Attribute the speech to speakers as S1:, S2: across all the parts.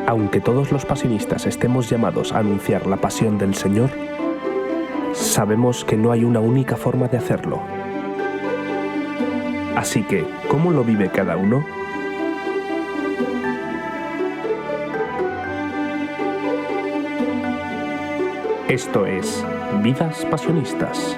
S1: Aunque todos los pasionistas estemos llamados a anunciar la pasión del Señor, sabemos que no hay una única forma de hacerlo. Así que, ¿cómo lo vive cada uno? Esto es Vidas Pasionistas.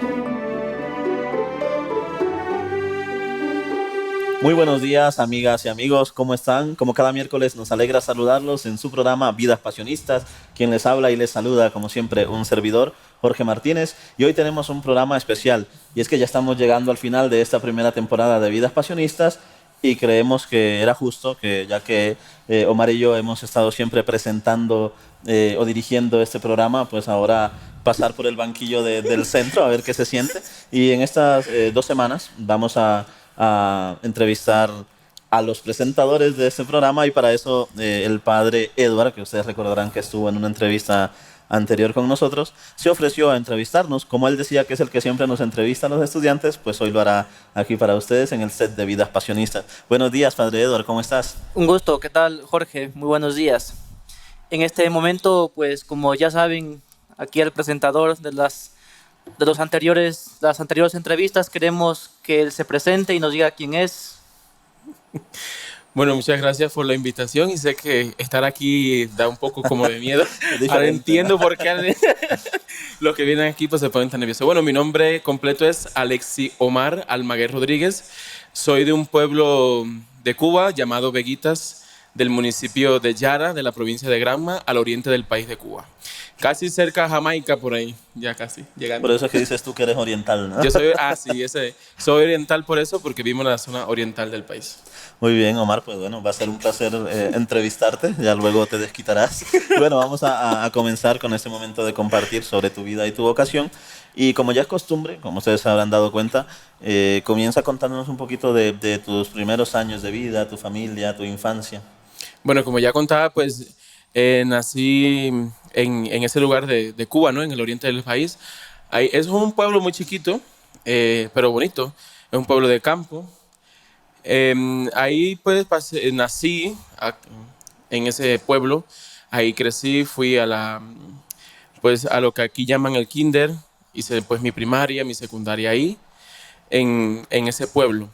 S2: Muy buenos días, amigas y amigos, ¿cómo están? Como cada miércoles nos alegra saludarlos en su programa Vidas Pasionistas. Quien les habla y les saluda, como siempre, un servidor, Jorge Martínez. Y hoy tenemos un programa especial, y es que ya estamos llegando al final de esta primera temporada de Vidas Pasionistas, y creemos que era justo que, ya que Omar y yo hemos estado siempre presentando o dirigiendo este programa, pues ahora pasar por el banquillo del centro a ver qué se siente. Y en estas 2 semanas vamos a entrevistar a los presentadores de este programa, y para eso el padre Edward, que ustedes recordarán que estuvo en una entrevista anterior con nosotros, se ofreció a entrevistarnos. Como él decía que es el que siempre nos entrevista a los estudiantes, pues hoy lo hará aquí para ustedes en el set de Vidas Pasionistas. Buenos días, padre Edward, ¿cómo estás?
S3: Un gusto, ¿qué tal, Jorge? Muy buenos días. En este momento, pues como ya saben, aquí el presentador de las anteriores entrevistas, queremos que él se presente y nos diga quién es.
S4: Bueno, muchas gracias por la invitación, y sé que estar aquí da un poco como de miedo. Ahora entiendo por qué los que vienen aquí pues se ponen tan nerviosos. Bueno, mi nombre completo es Alexi Omar Almaguer Rodríguez. Soy de un pueblo de Cuba llamado Veguitas, del municipio de Yara, de la provincia de Granma, al oriente del país de Cuba. Casi cerca a Jamaica, por ahí, ya casi llegando.
S2: Por eso es que dices tú que eres oriental, ¿no?
S4: Yo soy, soy oriental por eso, porque vivo en la zona oriental del país.
S2: Muy bien, Omar, pues bueno, va a ser un placer entrevistarte, ya luego te desquitarás. Bueno, vamos a comenzar con este momento de compartir sobre tu vida y tu vocación. Y como ya es costumbre, como ustedes se habrán dado cuenta, comienza contándonos un poquito de tus primeros años de vida, tu familia, tu infancia.
S4: Bueno, como ya contaba, pues nací en ese lugar de Cuba, ¿no? En el oriente del país. Ahí, es un pueblo muy chiquito, pero bonito. Es un pueblo de campo. Ahí pues nací en ese pueblo. Ahí crecí, fui a lo que aquí llaman el kinder. Hice pues mi primaria, mi secundaria ahí, en ese pueblo.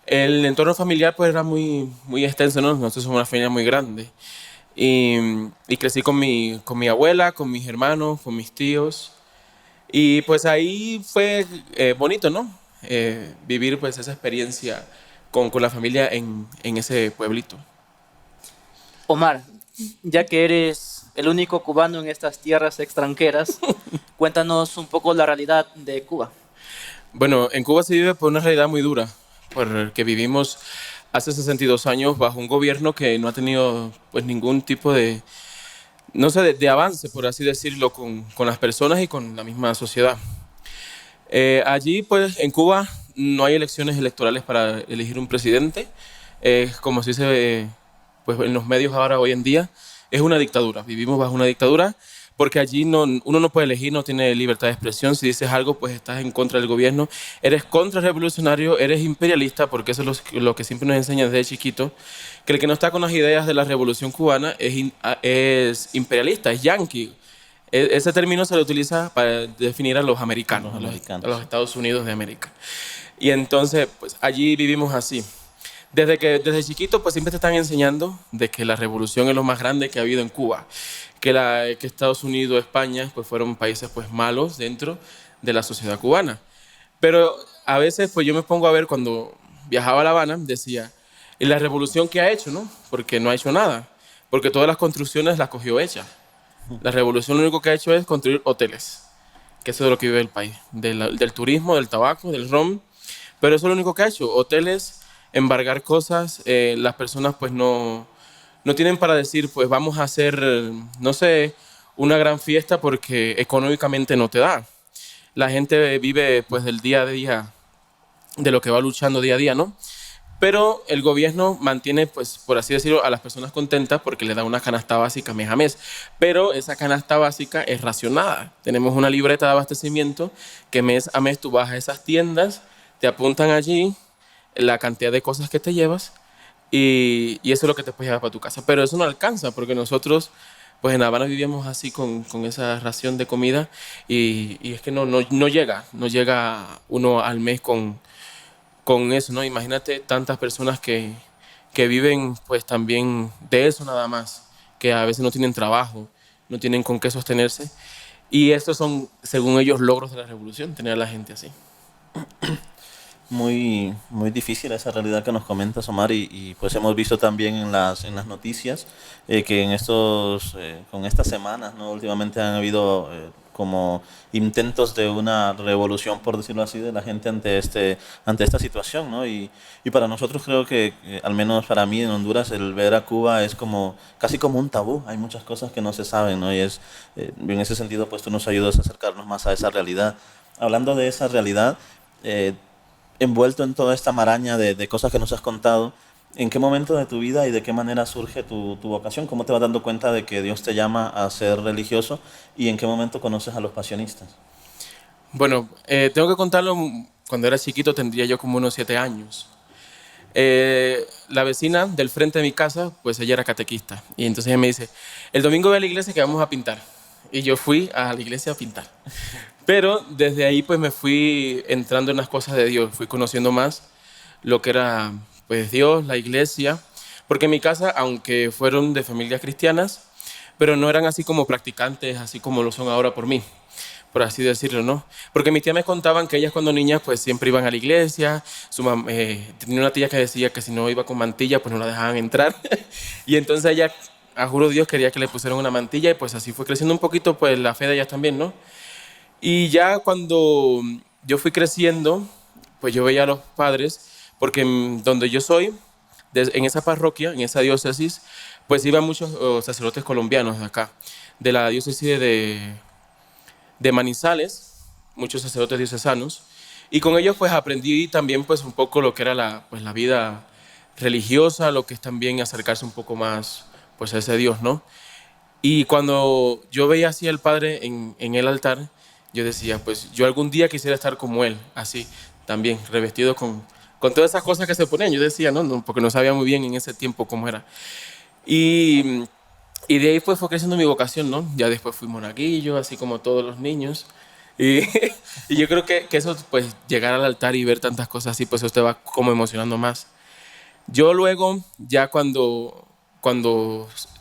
S4: El entorno familiar pues era muy, muy extenso, ¿no? Nosotros somos una familia muy grande. Y crecí con mi abuela, con mis hermanos, con mis tíos. Y pues ahí fue bonito, ¿no? Vivir pues esa experiencia con la familia en ese pueblito.
S3: Omar, ya que eres el único cubano en estas tierras extranjeras, cuéntanos un poco la realidad de Cuba.
S4: Bueno, en Cuba se vive por una realidad muy dura, porque vivimos hace 62 años bajo un gobierno que no ha tenido pues ningún tipo de, no sé, de avance, por así decirlo, con las personas y con la misma sociedad. Allí, pues, en Cuba no hay elecciones electorales para elegir un presidente. Como se dice pues, en los medios ahora, hoy en día, es una dictadura. Vivimos bajo una dictadura porque allí uno no puede elegir, no tiene libertad de expresión. Si dices algo, pues estás en contra del gobierno. Eres contrarrevolucionario, eres imperialista, porque eso es lo que siempre nos enseñan desde chiquito, que el que no está con las ideas de la revolución cubana es imperialista, es yanqui. Ese término se lo utiliza para definir a los americanos, a los Estados Unidos de América. Y entonces, pues allí vivimos así. Desde chiquito, pues siempre te están enseñando de que la revolución es lo más grande que ha habido en Cuba, que Estados Unidos, España, pues fueron países pues malos dentro de la sociedad cubana. Pero a veces, pues yo me pongo a ver, cuando viajaba a La Habana, decía, ¿y la revolución qué ha hecho, no? Porque no ha hecho nada, porque todas las construcciones las cogió hechas. La revolución lo único que ha hecho es construir hoteles, que eso es de lo que vive el país, del turismo, del tabaco, del ron, pero eso es lo único que ha hecho, hoteles, embargar cosas. Las personas pues no tienen para decir, pues vamos a hacer, no sé, una gran fiesta, porque económicamente no te da. La gente vive pues del día a día, de lo que va luchando día a día, ¿no? Pero el gobierno mantiene, pues, por así decirlo, a las personas contentas porque le da una canasta básica mes a mes. Pero esa canasta básica es racionada. Tenemos una libreta de abastecimiento que mes a mes tú vas a esas tiendas, te apuntan allí la cantidad de cosas que te llevas, y eso es lo que te puedes llevar para tu casa. Pero eso no alcanza porque nosotros, pues en La Habana vivíamos así con esa ración de comida y es que no llega uno al mes con eso, ¿no? Imagínate tantas personas que viven pues también de eso nada más, que a veces no tienen trabajo, no tienen con qué sostenerse. Y estos son, según ellos, logros de la revolución, tener a la gente así.
S2: Muy, muy difícil esa realidad que nos comentas, Omar, y pues hemos visto también en las noticias que con estas semanas, ¿no? Últimamente han habido como intentos de una revolución, por decirlo así, de la gente ante esta situación, ¿no? Y para nosotros creo que, al menos para mí en Honduras, el ver a Cuba es como, casi como un tabú. Hay muchas cosas que no se saben, ¿no? En ese sentido, pues tú nos ayudas a acercarnos más a esa realidad. Hablando de esa realidad, eh, envuelto en toda esta maraña de cosas que nos has contado, ¿en qué momento de tu vida y de qué manera surge tu vocación? ¿Cómo te vas dando cuenta de que Dios te llama a ser religioso? ¿Y en qué momento conoces a los pasionistas?
S4: Bueno, tengo que contarlo, cuando era chiquito tendría yo como unos 7 años. La vecina del frente de mi casa, pues ella era catequista. Y entonces ella me dice, el domingo ve a la iglesia que vamos a pintar. Y yo fui a la iglesia a pintar. Pero desde ahí pues me fui entrando en las cosas de Dios, fui conociendo más lo que era pues Dios, la iglesia, porque en mi casa, aunque fueron de familias cristianas, pero no eran así como practicantes, así como lo son ahora por mí, por así decirlo, ¿no? Porque mis tías me contaban que ellas cuando niñas pues siempre iban a la iglesia, tenía una tía que decía que si no iba con mantilla pues no la dejaban entrar, y entonces ella, a juro Dios, quería que le pusieran una mantilla y pues así fue creciendo un poquito pues la fe de ellas también, ¿no? Y ya cuando yo fui creciendo, pues yo veía a los padres, porque donde yo soy, en esa parroquia, en esa diócesis, pues iban muchos sacerdotes colombianos de acá, de la diócesis de Manizales, muchos sacerdotes diocesanos, y con ellos pues aprendí también pues un poco lo que era pues, la vida religiosa, lo que es también acercarse un poco más pues a ese Dios, ¿no? Y cuando yo veía así al Padre en el altar, yo decía, pues yo algún día quisiera estar como Él, así, también, revestido con todas esas cosas que se ponían. Yo decía, no, porque no sabía muy bien en ese tiempo cómo era. Y, y de ahí pues fue creciendo mi vocación, ¿no? Ya después fui monaguillo, así como todos los niños. Y, y yo creo que eso, pues llegar al altar y ver tantas cosas así, pues eso te va como emocionando más. Yo luego, ya cuando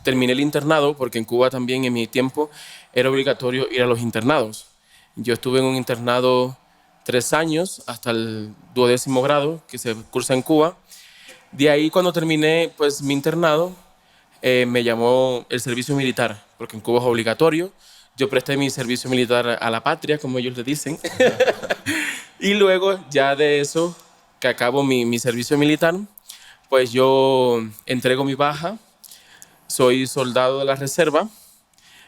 S4: terminé el internado, porque en Cuba también en mi tiempo era obligatorio ir a los internados. Yo estuve en un internado 3 años hasta el 12º grado que se cursa en Cuba. De ahí cuando terminé pues mi internado me llamó el servicio militar, porque en Cuba es obligatorio. Yo presté mi servicio militar a la patria, como ellos le dicen. Y luego ya de eso, que acabo mi servicio militar, pues yo entrego mi baja, soy soldado de la reserva,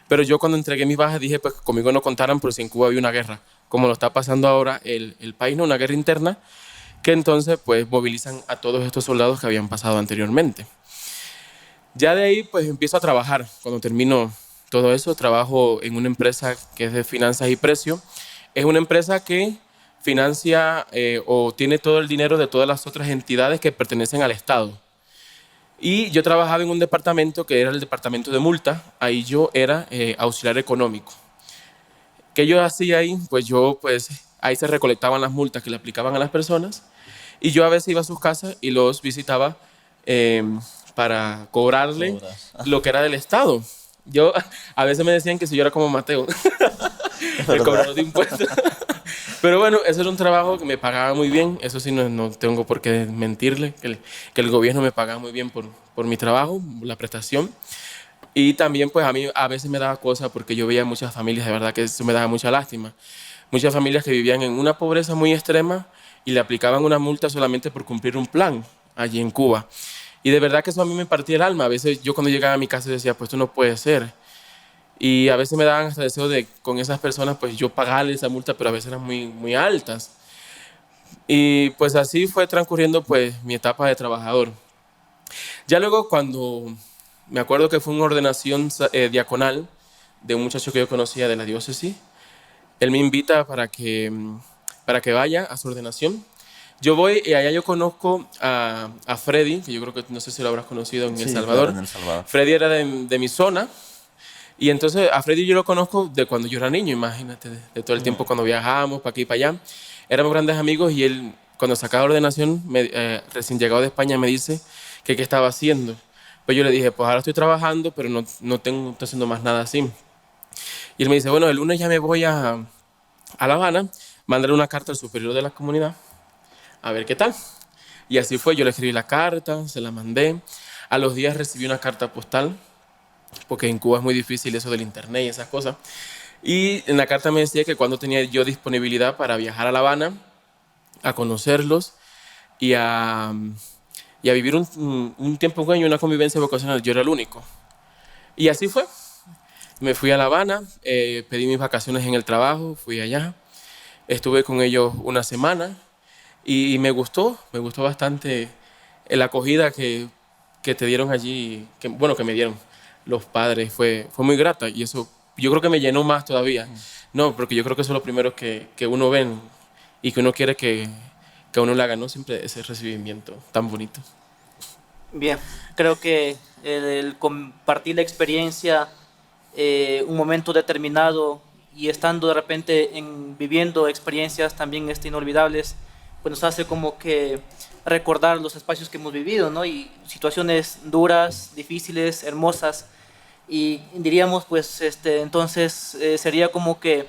S4: pero yo cuando entregué mi baja dije pues que conmigo no contaran por si en Cuba había una guerra, como lo está pasando ahora el país, ¿no? Una guerra interna, que entonces pues movilizan a todos estos soldados que habían pasado anteriormente. Ya de ahí pues empiezo a trabajar. Cuando termino todo eso, trabajo en una empresa que es de finanzas y precio. Es una empresa que financia o tiene todo el dinero de todas las otras entidades que pertenecen al Estado. Y yo trabajaba en un departamento que era el departamento de multa. Ahí yo era auxiliar económico. ¿Qué yo hacía ahí? Pues ahí se recolectaban las multas que le aplicaban a las personas y yo a veces iba a sus casas y los visitaba eh, para cobrarle lo que era del Estado. A veces me decían que si yo era como Mateo, el cobrador de impuestos. Pero bueno, eso era un trabajo que me pagaba muy bien. Eso sí, no tengo por qué mentirle, que el gobierno me pagaba muy bien por mi trabajo, la prestación. Y también pues a mí a veces me daba cosa porque yo veía muchas familias, de verdad que eso me daba mucha lástima. Muchas familias que vivían en una pobreza muy extrema y le aplicaban una multa solamente por cumplir un plan allí en Cuba. Y de verdad que eso a mí me partía el alma. A veces yo cuando llegaba a mi casa decía, pues esto no puede ser. Y a veces me daban hasta deseo de con esas personas pues yo pagarle esa multa, pero a veces eran muy, muy altas. Y pues así fue transcurriendo pues mi etapa de trabajador. Ya luego cuando me acuerdo que fue una ordenación diaconal de un muchacho que yo conocía de la diócesis, él me invita para que vaya a su ordenación. Yo voy y allá yo conozco a Freddy, que yo creo que no sé si lo habrás conocido en El
S2: Sí,
S4: Salvador.
S2: claro, en El Salvador.
S4: Freddy era de mi zona. Y entonces a Freddy yo lo conozco de cuando yo era niño, imagínate, de todo el tiempo cuando viajábamos para aquí y para allá. Éramos grandes amigos y él, cuando sacaba la ordenación, recién llegado de España, me dice que qué estaba haciendo. Pues yo le dije, pues ahora estoy trabajando, pero no estoy haciendo más nada así. Y él me dice, bueno, el lunes ya me voy a La Habana, mandarle una carta al superior de la comunidad, a ver qué tal. Y así fue, yo le escribí la carta, se la mandé. A los días recibí una carta postal, porque en Cuba es muy difícil eso del internet y esas cosas. Y en la carta me decía que cuando tenía yo disponibilidad para viajar a La Habana, a conocerlos y a vivir un tiempo con ellos, una convivencia vocacional. Yo era el único. Y así fue. Me fui a La Habana, pedí mis vacaciones en el trabajo, fui allá, estuve con ellos una semana y me gustó bastante la acogida que te dieron allí, que me dieron los padres, fue muy grata y eso yo creo que me llenó más todavía. No, porque yo creo que eso es lo primero que uno ve y que uno quiere que a uno le haga, ¿no? Siempre ese recibimiento tan bonito.
S3: Bien, creo que el compartir la experiencia, un momento determinado y estando de repente viviendo experiencias también inolvidables, pues nos hace como que recordar los espacios que hemos vivido, ¿no? Y situaciones duras, difíciles, hermosas. Y diríamos, pues, entonces sería como que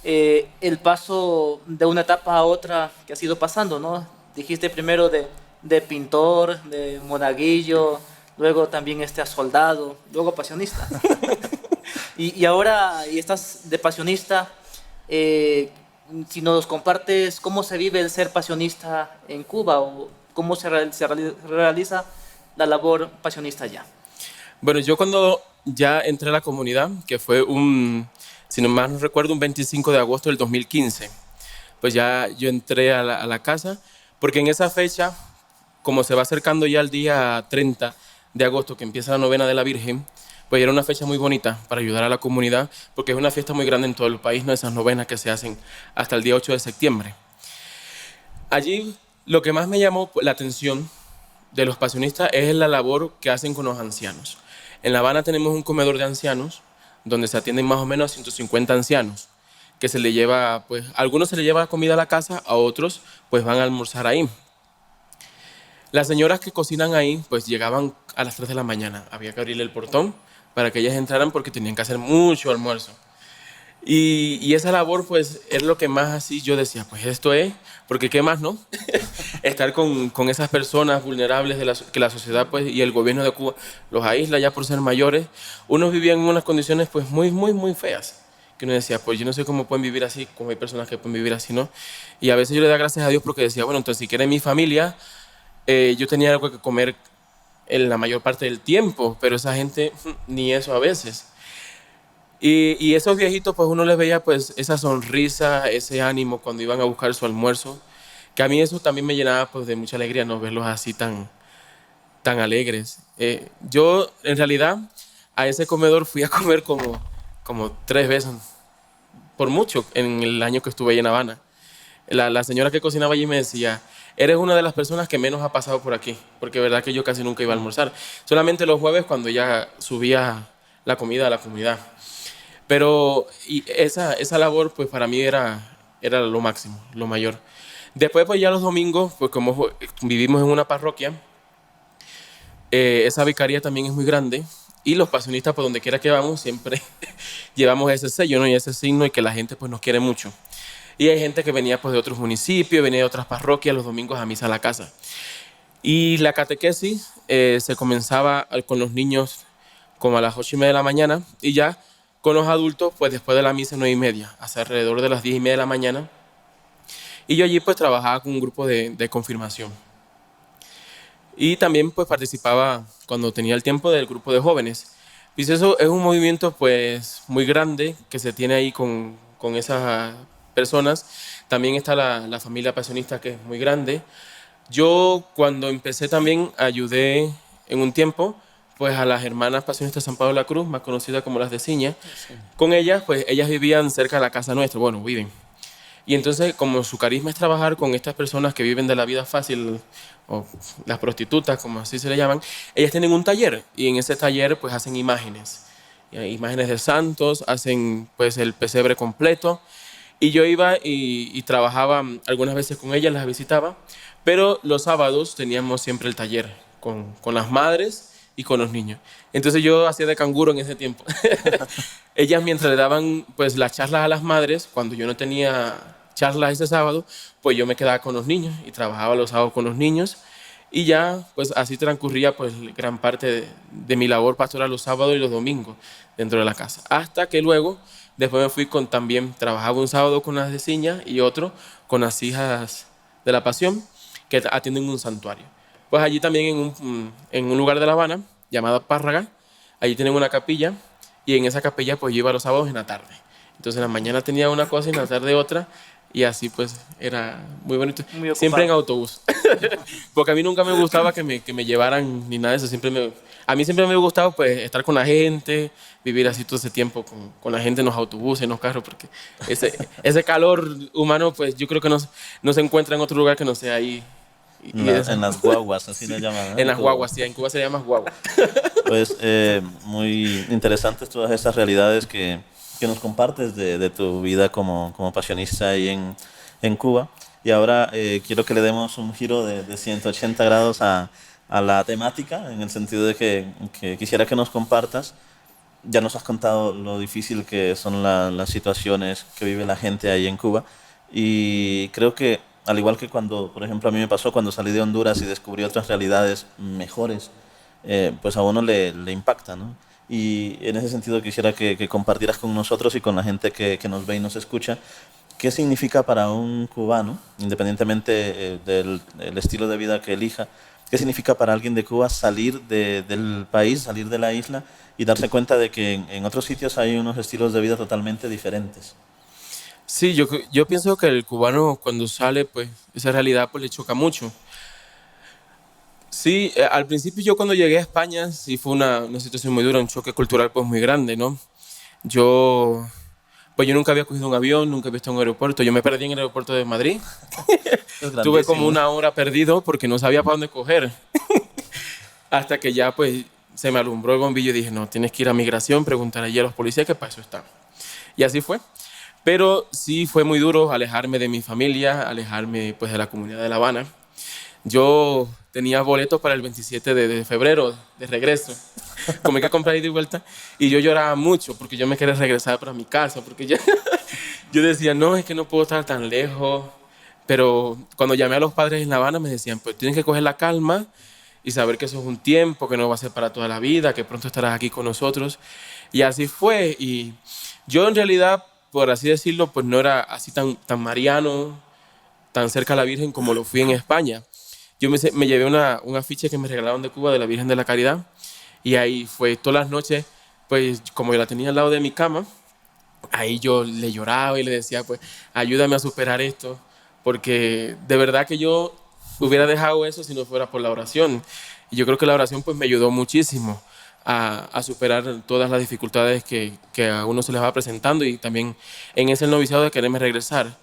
S3: el paso de una etapa a otra que has ido pasando, ¿no? Dijiste primero de pintor, de monaguillo, luego también a soldado, luego pasionista. y ahora estás de pasionista. Si nos compartes cómo se vive el ser pasionista en Cuba o cómo se realiza la labor pasionista allá.
S4: Bueno, yo cuando ya entré a la comunidad, que fue si no mal no recuerdo, un 25 de agosto del 2015, pues ya yo entré a la casa, porque en esa fecha, como se va acercando ya el día 30 de agosto, que empieza la novena de la Virgen, pues era una fecha muy bonita para ayudar a la comunidad, porque es una fiesta muy grande en todo el país, ¿no? Esas novenas que se hacen hasta el día 8 de septiembre. Allí lo que más me llamó la atención de los pasionistas es la labor que hacen con los ancianos. En La Habana tenemos un comedor de ancianos, donde se atienden más o menos 150 ancianos, que se le lleva, pues, a algunos se les lleva comida a la casa, a otros pues van a almorzar ahí. Las señoras que cocinan ahí, pues llegaban a las 3 de la mañana, había que abrirle el portón para que ellas entraran porque tenían que hacer mucho almuerzo. Y esa labor, pues, es lo que más así yo decía, pues esto es, porque qué más, ¿no? Estar con esas personas vulnerables que la sociedad, pues, y el gobierno de Cuba los aísla ya por ser mayores. Unos vivían en unas condiciones, pues, muy, muy, muy feas. Que uno decía, pues, yo no sé cómo pueden vivir así, como hay personas que pueden vivir así, ¿no? Y a veces yo le da gracias a Dios porque decía, bueno, entonces, si quiere mi familia, yo tenía algo que comer en la mayor parte del tiempo, pero esa gente, ni eso a veces. Y esos viejitos, pues uno les veía pues esa sonrisa, ese ánimo cuando iban a buscar su almuerzo, que a mí eso también me llenaba pues de mucha alegría, no verlos así tan alegres. Yo en realidad a ese comedor fui a comer como 3 veces, por mucho, en el año que estuve ahí en Habana. La señora que cocinaba allí me decía, eres una de las personas que menos ha pasado por aquí, porque es verdad que yo casi nunca iba a almorzar, solamente los jueves cuando ya subía la comida a la comunidad. Pero esa labor, pues para mí era lo máximo, lo mayor. Después, pues ya los domingos, pues como vivimos en una parroquia, esa vicaría también es muy grande y los pasionistas, por donde quiera que vamos, siempre llevamos ese sello, ¿no? Y ese signo y que la gente pues nos quiere mucho. Y hay gente que venía pues de otros municipios, venía de otras parroquias los domingos a misa a la casa. Y la catequesis se comenzaba con los niños como a las 8:30 de la mañana y ya con los adultos, pues después de la misa 9:30, hasta alrededor de las 10:30 de la mañana. Y yo allí pues trabajaba con un grupo de confirmación. Y también pues participaba cuando tenía el tiempo del grupo de jóvenes. Y eso es un movimiento pues muy grande que se tiene ahí con esas personas. También está la familia pasionista que es muy grande. Yo cuando empecé también ayudé en un tiempo pues a las hermanas pasionistas de San Pablo de la Cruz, más conocidas como las de Ciña. Sí. Con ellas, pues ellas vivían cerca de la casa nuestra, bueno, viven. Y entonces, como su carisma es trabajar con estas personas que viven de la vida fácil, o las prostitutas, como así se le llaman, ellas tienen un taller y en ese taller pues hacen imágenes, imágenes de santos, hacen pues el pesebre completo. Y yo iba y trabajaba algunas veces con ellas, las visitaba, pero los sábados teníamos siempre el taller con las madres y con los niños. Entonces yo hacía de canguro en ese tiempo. Ellas mientras le daban pues las charlas a las madres, cuando yo no tenía charlas ese sábado, pues yo me quedaba con los niños y trabajaba los sábados con los niños y ya pues así transcurría pues gran parte de mi labor pastoral los sábados y los domingos dentro de la casa. Hasta que luego, después me fui con también, trabajaba un sábado con las de Ciña y otro con las hijas de la Pasión que atienden un santuario. Pues allí también en un lugar de La Habana llamado Párraga, allí tienen una capilla y en esa capilla pues yo iba los sábados en la tarde. Entonces en la mañana tenía una cosa y en la tarde otra y así pues era muy bonito.
S3: Muy ocupado.
S4: Siempre en autobús. Porque a mí nunca me gustaba que me llevaran ni nada de eso. A mí siempre me ha gustado pues estar con la gente, vivir así todo ese tiempo con la gente en los autobuses, en los carros, porque ese calor humano pues yo creo que no se encuentra en otro lugar que no sea ahí.
S2: En las guaguas, así le llaman, ¿no?
S4: En las guaguas, sí, en Cuba se llama guagua.
S2: Pues muy interesantes todas estas realidades que nos compartes de tu vida como pasionista ahí en Cuba. Y ahora quiero que le demos un giro de 180 grados a la temática, en el sentido de que quisiera que nos compartas. Ya nos has contado lo difícil que son las situaciones que vive la gente ahí en Cuba. Y creo que, al igual que cuando, por ejemplo, a mí me pasó cuando salí de Honduras y descubrí otras realidades mejores, pues a uno le impacta, ¿no? Y en ese sentido quisiera que compartieras con nosotros y con la gente que nos ve y nos escucha, qué significa para un cubano, independientemente del estilo de vida que elija, qué significa para alguien de Cuba salir del país, salir de la isla y darse cuenta de que en otros sitios hay unos estilos de vida totalmente diferentes.
S4: Sí, yo pienso que el cubano cuando sale, pues esa realidad pues le choca mucho. Sí, al principio yo cuando llegué a España sí fue una situación muy dura, un choque cultural pues muy grande, ¿no? Yo, pues yo nunca había cogido un avión, nunca había estado en un aeropuerto, yo me perdí en el aeropuerto de Madrid. Tuve como una hora perdido porque no sabía para dónde coger. Hasta que ya pues se me alumbró el bombillo y dije, no, tienes que ir a migración, preguntar allí a los policías que para eso están. Y así fue. Pero sí fue muy duro alejarme de mi familia, alejarme pues de la comunidad de La Habana. Yo tenía boletos para el 27 de febrero de regreso, como hay que comprar ida y vuelta, y yo lloraba mucho porque yo me quería regresar para mi casa, porque yo decía, no, es que no puedo estar tan lejos. Pero cuando llamé a los padres en La Habana me decían, pues tienes que coger la calma y saber que eso es un tiempo, que no va a ser para toda la vida, que pronto estarás aquí con nosotros. Y así fue. Y yo en realidad, por así decirlo, pues no era así tan mariano, tan cerca a la Virgen como lo fui en España. Yo me llevé un afiche que me regalaron de Cuba de la Virgen de la Caridad y ahí fue todas las noches, pues como yo la tenía al lado de mi cama, ahí yo le lloraba y le decía, pues ayúdame a superar esto, porque de verdad que yo hubiera dejado eso si no fuera por la oración. Y yo creo que la oración pues me ayudó muchísimo a superar todas las dificultades que a uno se les va presentando y también en ese noviciado de quererme regresar.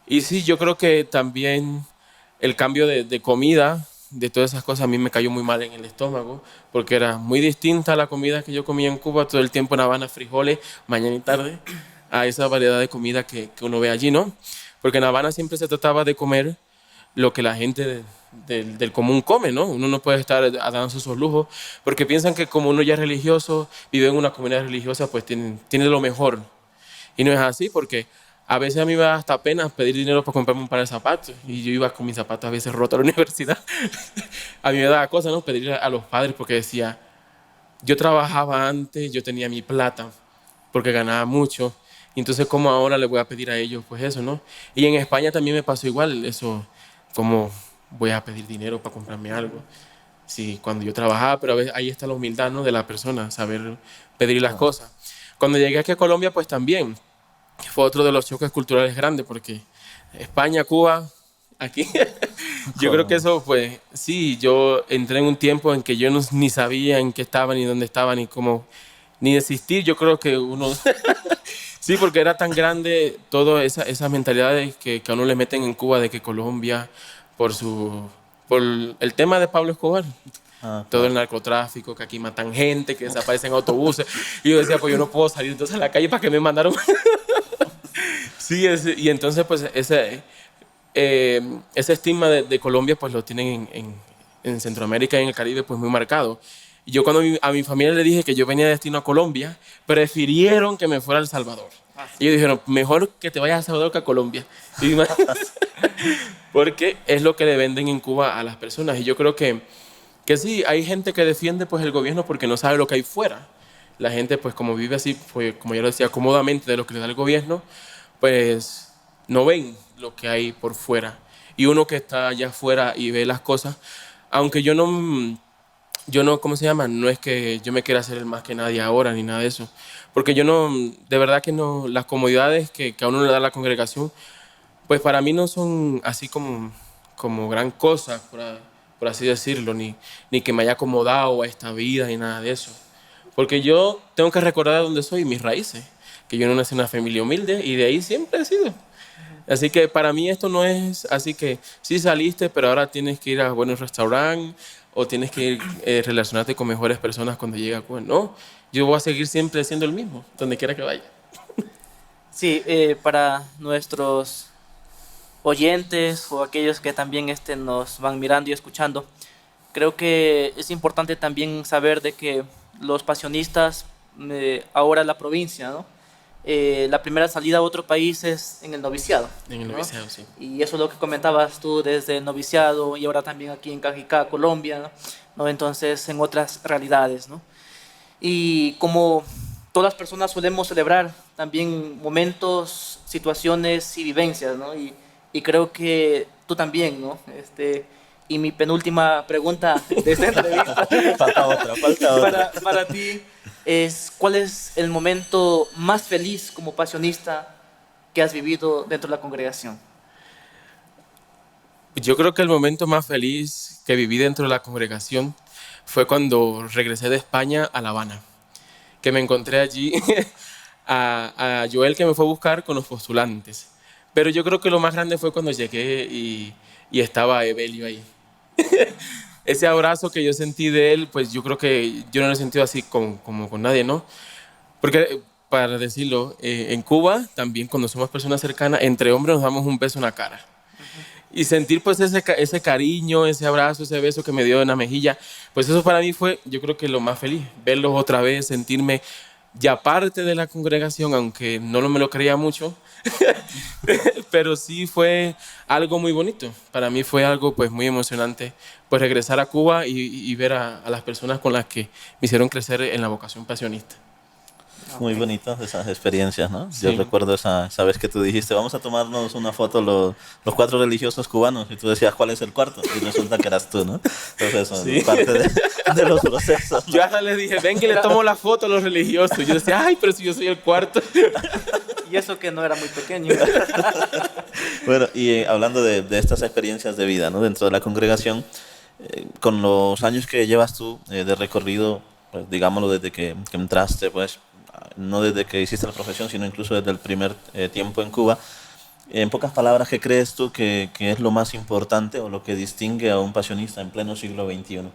S4: Y sí, yo creo que también el cambio de comida, de todas esas cosas, a mí me cayó muy mal en el estómago, porque era muy distinta a la comida que yo comía en Cuba todo el tiempo en Habana, frijoles, mañana y tarde, a esa variedad de comida que uno ve allí, ¿no? Porque en Habana siempre se trataba de comer lo que la gente del común come, ¿no? Uno no puede estar dándose esos lujos, porque piensan que como uno ya es religioso, vive en una comunidad religiosa, pues tiene lo mejor. Y no es así, porque a veces a mí me da hasta pena pedir dinero para comprarme un par de zapatos. Y yo iba con mis zapatos a veces rotos a la universidad. A mí me daba cosa, ¿no? Pedirle a los padres porque decía, yo trabajaba antes, yo tenía mi plata porque ganaba mucho. Y entonces, ¿cómo ahora le voy a pedir a ellos? Pues eso, ¿no? Y en España también me pasó igual, eso, ¿cómo voy a pedir dinero para comprarme algo? Sí, cuando yo trabajaba, pero a veces ahí está la humildad, ¿no? De la persona, saber pedir las cosas. Cuando llegué aquí a Colombia, pues también fue otro de los choques culturales grandes, porque España, Cuba, aquí, yo creo que eso, pues, sí, yo entré en un tiempo en que yo ni sabía en qué estaba, ni dónde estaba, ni cómo, ni existir, yo creo que uno Sí, porque era tan grande todas esas mentalidades que a uno le meten en Cuba de que Colombia, por el tema de Pablo Escobar,
S2: Ah,
S4: todo
S2: claro.
S4: el narcotráfico, que aquí matan gente, que desaparecen autobuses. Y yo decía, pues yo no puedo salir entonces a la calle para que me mandaron. Sí, y entonces pues ese estigma de Colombia pues lo tienen en Centroamérica y en el Caribe pues muy marcado. Y yo cuando a mi familia le dije que yo venía de destino a Colombia, prefirieron que me fuera a El Salvador. Y ellos dijeron, mejor que te vayas a El Salvador que a Colombia. Y porque es lo que le venden en Cuba a las personas. Y yo creo que sí, hay gente que defiende pues el gobierno porque no sabe lo que hay fuera. La gente pues como vive así, pues, como ya lo decía, cómodamente de lo que le da el gobierno, pues no ven lo que hay por fuera. Y uno que está allá afuera y ve las cosas, aunque yo no, ¿cómo se llama? No es que yo me quiera hacer el más que nadie ahora ni nada de eso. Porque yo no, de verdad que no, las comodidades que a uno le da la congregación, pues para mí no son así como gran cosa, por así decirlo, ni que me haya acomodado a esta vida ni nada de eso. Porque yo tengo que recordar de dónde soy, mis raíces, que yo no nací en una familia humilde y de ahí siempre he sido. Así que para mí esto no es así que sí saliste, pero ahora tienes que ir a buenos restaurantes o tienes que ir, relacionarte con mejores personas cuando llegue a Cuba. No, yo voy a seguir siempre siendo el mismo, donde quiera que vaya.
S3: Sí, para nuestros oyentes o aquellos que también nos van mirando y escuchando, creo que es importante también saber de que los pasionistas, ahora la provincia, ¿no? La primera salida a otro país es en el noviciado.
S4: En el
S3: ¿no?
S4: noviciado, sí.
S3: Y eso es lo que comentabas tú desde el noviciado y ahora también aquí en Cajicá, Colombia, ¿no? ¿No? Entonces en otras realidades, ¿no? Y como todas las personas solemos celebrar también momentos, situaciones y vivencias, ¿no? Y creo que tú también, ¿no? Y mi penúltima pregunta de esta entrevista
S2: Falta otra, falta otra.
S3: para ti es, ¿cuál es el momento más feliz como pasionista que has vivido dentro de la congregación?
S4: Yo creo que el momento más feliz que viví dentro de la congregación fue cuando regresé de España a La Habana, que me encontré allí a Joel que me fue a buscar con los postulantes. Pero yo creo que lo más grande fue cuando llegué y estaba Evelio ahí. Ese abrazo que yo sentí de él, pues yo creo que yo no lo he sentido así como con nadie, ¿no? Porque, para decirlo, en Cuba también cuando somos personas cercanas, entre hombres nos damos un beso en la cara. Y sentir pues ese cariño, ese abrazo, ese beso que me dio en la mejilla, pues eso para mí fue, yo creo que lo más feliz, verlos otra vez, sentirme ya parte de la congregación, aunque no me lo creía mucho, pero sí fue algo muy bonito. Para mí fue algo pues muy emocionante, pues regresar a Cuba y ver a las personas con las que me hicieron crecer en la vocación pasionista.
S2: Muy bonitas esas experiencias, ¿no?
S4: Sí.
S2: Yo recuerdo esa vez que tú dijiste, vamos a tomarnos una foto los cuatro religiosos cubanos, y tú decías, ¿cuál es el cuarto? Y resulta que eras tú, ¿no? Entonces eso
S4: Sí.
S2: es parte de los procesos, ¿no?
S4: Yo hasta les dije, ven que le tomo la foto a los religiosos. Yo decía, ay, pero si yo soy el cuarto.
S3: Y eso que no era muy pequeño.
S2: Bueno, y hablando de estas experiencias de vida, ¿no? Dentro de la congregación, con los años que llevas tú de recorrido, pues, digámoslo desde que entraste, pues no desde que hiciste la profesión, sino incluso desde el primer tiempo en Cuba, en pocas palabras, ¿qué crees tú que es lo más importante o lo que distingue a un pasionista en pleno siglo XXI?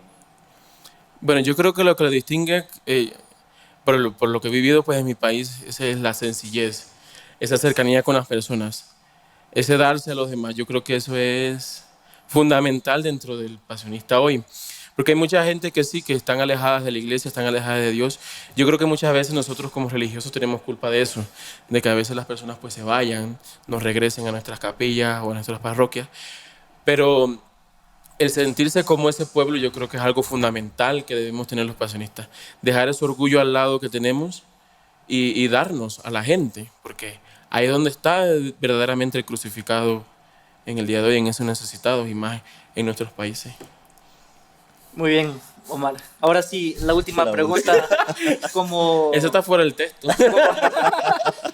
S4: Bueno, yo creo que lo que lo distingue, por lo que he vivido pues, en mi país, esa es la sencillez, esa cercanía con las personas, ese darse a los demás. Yo creo que eso es fundamental dentro del pasionista hoy. Porque hay mucha gente que sí, que están alejadas de la iglesia, están alejadas de Dios. Yo creo que muchas veces nosotros como religiosos tenemos culpa de eso, de que a veces las personas pues se vayan, nos regresen a nuestras capillas o a nuestras parroquias. Pero el sentirse como ese pueblo yo creo que es algo fundamental que debemos tener los pasionistas. Dejar ese orgullo al lado que tenemos y darnos a la gente, porque ahí es donde está verdaderamente el crucificado en el día de hoy, en esos necesitados y más en nuestros países.
S3: Muy bien, Omar. Ahora sí, la última
S2: La
S3: pregunta como,
S4: Eso está fuera del texto.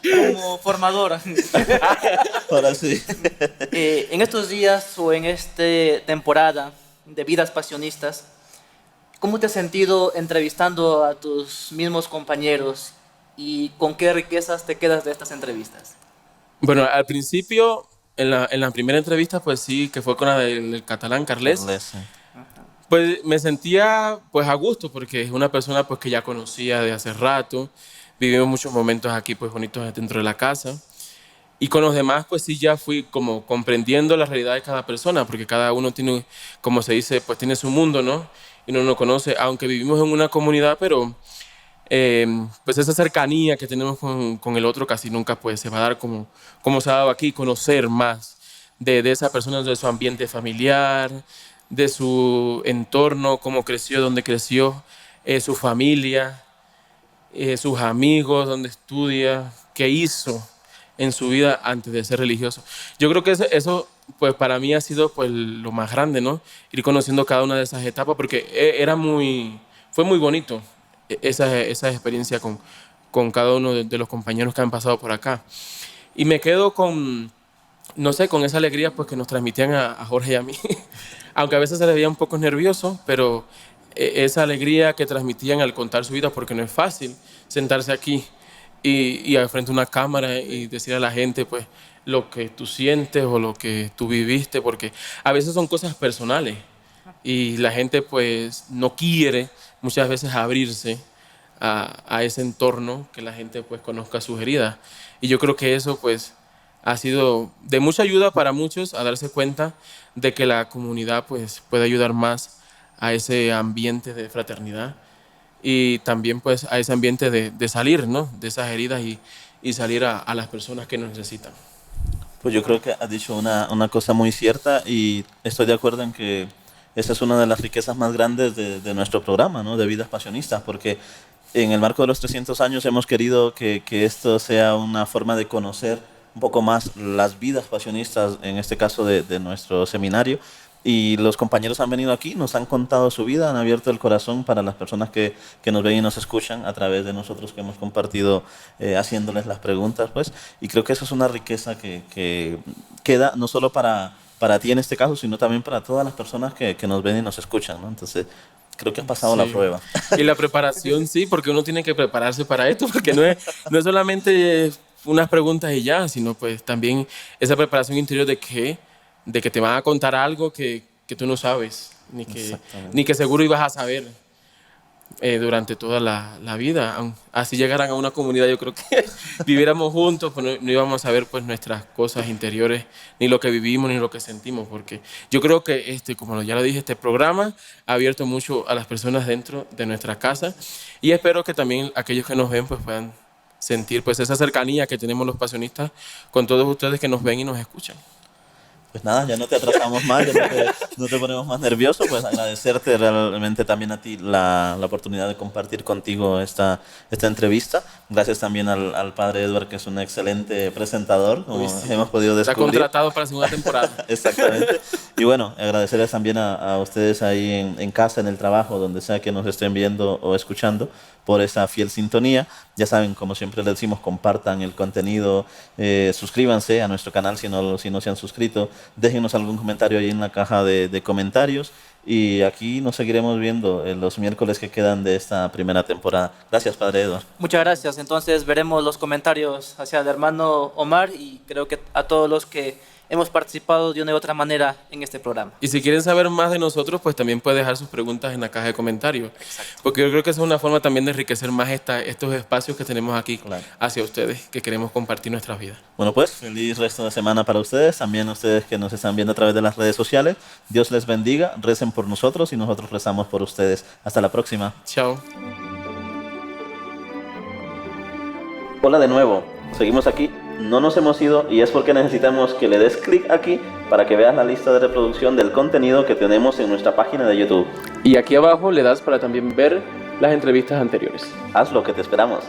S3: como formador.
S2: Ahora sí.
S3: En estos días o en esta temporada de Vidas Pasionistas, ¿cómo te has sentido entrevistando a tus mismos compañeros ¿Y con qué riquezas te quedas de estas entrevistas?
S4: Bueno, al principio, en la primera entrevista, pues sí, que fue con la del catalán Carles,
S2: Carles, sí.
S4: pues me sentía pues a gusto porque es una persona pues que ya conocía de hace rato, vivimos muchos momentos aquí pues bonitos dentro de la casa. Y con los demás, pues sí, ya fui como comprendiendo la realidad de cada persona, porque cada uno tiene, como se dice, pues tiene su mundo, ¿no? Y uno no conoce, aunque vivimos en una comunidad, pero pues esa cercanía que tenemos con el otro casi nunca pues se va a dar como se ha dado aquí, conocer más de esa persona, de su ambiente familiar, de su entorno, cómo creció, dónde creció, su familia, sus amigos, dónde estudia, qué hizo en su vida antes de ser religioso. Yo creo que eso pues para mí ha sido pues lo más grande, ¿no? Ir conociendo cada una de esas etapas porque fue muy bonito esa experiencia con cada uno de los compañeros que han pasado por acá. Y me quedo no sé, con esa alegría pues que nos transmitían a Jorge y a mí. Aunque a veces se les veía un poco nervioso, pero esa alegría que transmitían al contar su vida, porque no es fácil sentarse aquí y al frente a una cámara y decir a la gente pues lo que tú sientes o lo que tú viviste, porque a veces son cosas personales y la gente pues no quiere muchas veces abrirse a ese entorno, que la gente pues conozca sus heridas. Y yo creo que eso pues ha sido de mucha ayuda para muchos a darse cuenta de que la comunidad pues puede ayudar más a ese ambiente de fraternidad y también pues a ese ambiente de salir, ¿no? De esas heridas y salir a las personas que nos necesitan.
S2: Pues yo creo que has dicho una cosa muy cierta y estoy de acuerdo en que esa es una de las riquezas más grandes de nuestro programa, ¿no? De Vidas Pasionistas, porque en el marco de los 300 años hemos querido que esto sea una forma de conocer un poco más las vidas pasionistas, en este caso de nuestro seminario. Y los compañeros han venido aquí, nos han contado su vida, han abierto el corazón para las personas que nos ven y nos escuchan a través de nosotros que hemos compartido haciéndoles las preguntas, pues. Y creo que eso es una riqueza que queda no solo para ti en este caso, sino también para todas las personas que nos ven y nos escuchan, ¿no? Entonces, creo que han pasado la prueba.
S4: Y la preparación, sí, porque uno tiene que prepararse para esto, porque no es solamente unas preguntas y ya, sino pues también esa preparación interior de que te van a contar algo que tú no sabes, ni que seguro ibas a saber durante toda la vida. Así llegaran a una comunidad, yo creo que viviéramos juntos, pues no íbamos a ver pues nuestras cosas interiores, ni lo que vivimos, ni lo que sentimos, porque yo creo que como ya lo dije, este programa ha abierto mucho a las personas dentro de nuestra casa y espero que también aquellos que nos ven pues puedan sentir pues esa cercanía que tenemos los pasionistas con todos ustedes que nos ven y nos escuchan.
S2: Pues nada, ya no te atrasamos más, ya no te ponemos más nervioso, pues agradecerte realmente también a ti la oportunidad de compartir contigo esta entrevista. Gracias también al padre Edward, que es un excelente presentador, como hemos podido descubrir.
S4: Está contratado para la segunda temporada.
S2: Exactamente. Y bueno, agradecerles también a ustedes ahí en casa, en el trabajo, donde sea que nos estén viendo o escuchando, por esa fiel sintonía. Ya saben, como siempre les decimos, compartan el contenido, suscríbanse a nuestro canal si no se han suscrito, déjenos algún comentario ahí en la caja de comentarios y aquí nos seguiremos viendo los miércoles que quedan de esta primera temporada. Gracias, Padre Eduardo.
S3: Muchas gracias. Entonces veremos los comentarios hacia el hermano Omar y creo que a todos los que hemos participado de una u otra manera en este programa.
S4: Y si quieren saber más de nosotros, pues también pueden dejar sus preguntas en la caja de comentarios.
S3: Exacto.
S4: Porque yo creo que esa es una forma también de enriquecer más estos espacios que tenemos aquí hacia ustedes, que queremos compartir nuestras vidas.
S2: Bueno, pues feliz resto de semana para ustedes, también ustedes que nos están viendo a través de las redes sociales. Dios les bendiga, recen por nosotros y nosotros rezamos por ustedes. Hasta la próxima.
S4: Chao.
S2: Hola de nuevo, seguimos aquí. No nos hemos ido y es porque necesitamos que le des clic aquí para que veas la lista de reproducción del contenido que tenemos en nuestra página de YouTube.
S4: Y aquí abajo le das para también ver las entrevistas anteriores.
S2: Hazlo, que te esperamos.